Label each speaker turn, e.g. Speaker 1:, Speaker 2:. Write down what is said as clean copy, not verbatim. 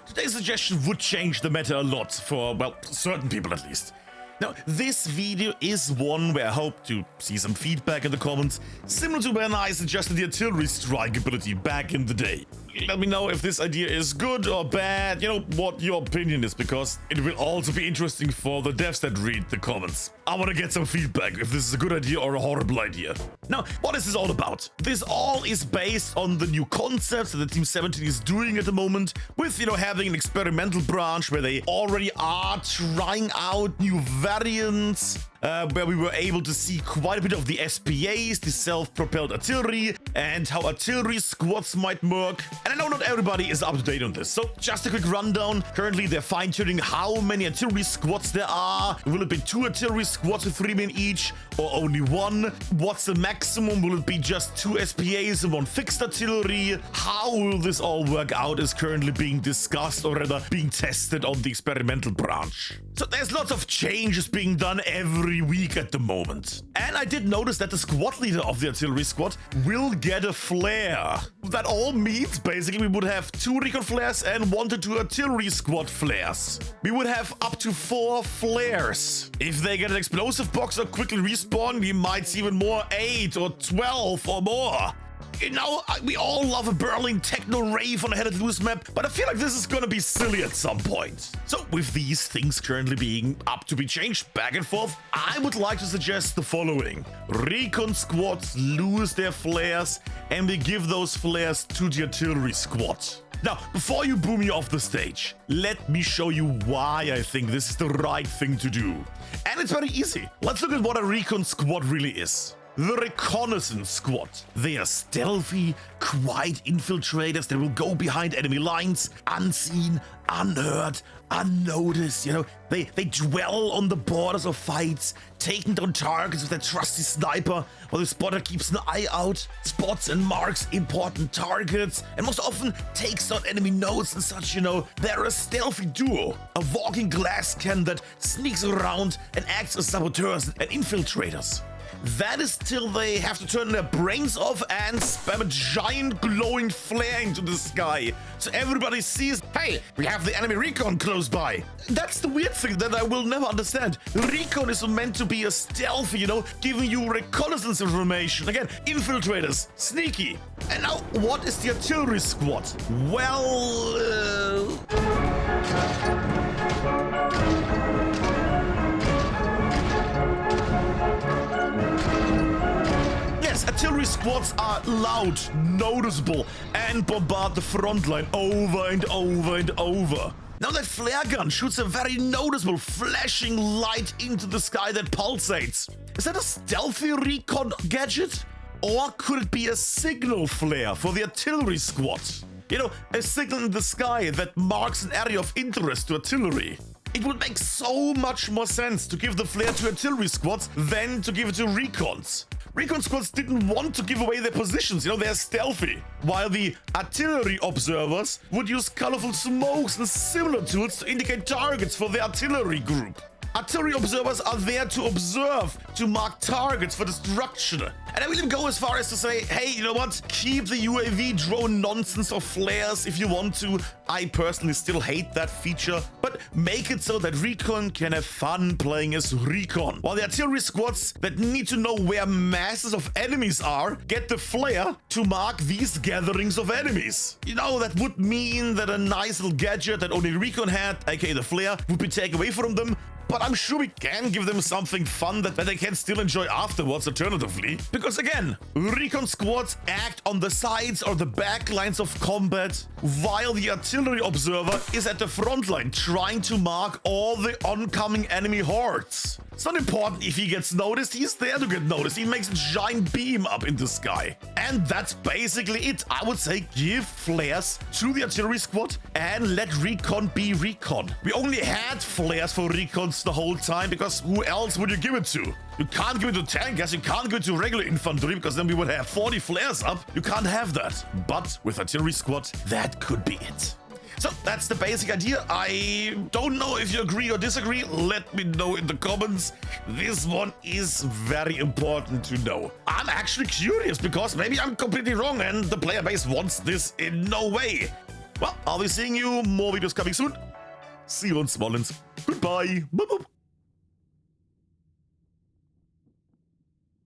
Speaker 1: today's suggestion would change the meta a lot for, well, certain people at least. Now, this video is one where I hope to see some feedback in the comments, similar to when I suggested the artillery strike ability back in the day. Let me know if this idea is good or bad, you know, what your opinion is, because it will also be interesting for the devs that read the comments. I want to get some feedback if this is a good idea or a horrible idea. Now, what is this all about? This all is based on the new concepts that the Team 17 is doing at the moment, with, you know, having an experimental branch where they already are trying out new variants, where we were able to see quite a bit of the SPAs, the self-propelled artillery, and how artillery squads might work. And I know not everybody is up to date on this, so just a quick rundown. Currently, they're fine-tuning how many artillery squads there are. Will it be 2 artillery squads with 3 men each, or only 1? What's the maximum? Will it be just 2 SPAs and 1 fixed artillery? How will this all work out is currently being discussed, or rather being tested on the experimental branch. So there's lots of changes being done every week at the moment. And I did notice that the squad leader of the artillery squad will get a flare. That all means basically we would have 2 recon flares and 1 to 2 artillery squad flares. We would have up to 4 flares. If they get an explosive box or quickly respawn, we might see even more, 8 or 12 or more. You know, we all love a Berlin techno rave on a headed loose map, but I feel like this is gonna be silly at some point. So with these things currently being up to be changed back and forth, I would like to suggest the following. Recon squads lose their flares and we give those flares to the artillery squad. Now, before you boo me off the stage, let me show you why I think this is the right thing to do. And it's very easy. Let's look at what a recon squad really is. The reconnaissance squad. They are stealthy, quiet infiltrators that will go behind enemy lines, unseen, unheard, unnoticed, you know. They dwell on the borders of fights, taking down targets with their trusty sniper, while the spotter keeps an eye out, spots and marks important targets, and most often takes out enemy nodes and such, you know. They're a stealthy duo, a walking glass cannon that sneaks around and acts as saboteurs and infiltrators. That is till they have to turn their brains off and spam a giant glowing flare into the sky, so everybody sees, hey, we have the enemy recon close by. That's the weird thing that I will never understand. Recon is meant to be a stealthy, you know, giving you reconnaissance information. Again, infiltrators, sneaky. And now, what is the artillery squad? Well, artillery squads are loud, noticeable, and bombard the front line over and over and over. Now that flare gun shoots a very noticeable flashing light into the sky that pulsates. Is that a stealthy recon gadget? Or could it be a signal flare for the artillery squad? You know, a signal in the sky that marks an area of interest to artillery. It would make so much more sense to give the flare to artillery squads than to give it to recons. Recon squads didn't want to give away their positions, you know, they're stealthy. While the artillery observers would use colorful smokes and similar tools to indicate targets for the artillery group. Artillery observers are there to observe, to mark targets for destruction. And I will even go as far as to say, hey, you know what? Keep the UAV drone nonsense of flares if you want to. I personally still hate that feature, but make it so that Recon can have fun playing as Recon. While the artillery squads that need to know where masses of enemies are, get the flare to mark these gatherings of enemies. You know, that would mean that a nice little gadget that only Recon had, aka the flare, would be taken away from them. But I'm sure we can give them something fun that they can still enjoy afterwards alternatively. Because again, recon squads act on the sides or the back lines of combat, while the artillery observer is at the front line trying to mark all the oncoming enemy hordes. It's not important if he gets noticed, he's there to get noticed. He makes a giant beam up in the sky. And that's basically it. I would say give flares to the artillery squad and let recon be recon. We only had flares for recons the whole time because who else would you give it to? You can't give it to tankers, you can't give it to regular infantry because then we would have 40 flares up. You can't have that. But with artillery squad, that could be it. So that's the basic idea. I don't know if you agree or disagree. Let me know in the comments. This one is very important to know. I'm actually curious because maybe I'm completely wrong and the player base wants this in no way. well, I'll be seeing you. More videos coming soon. See you on Smalllands. Goodbye. Boop, boop.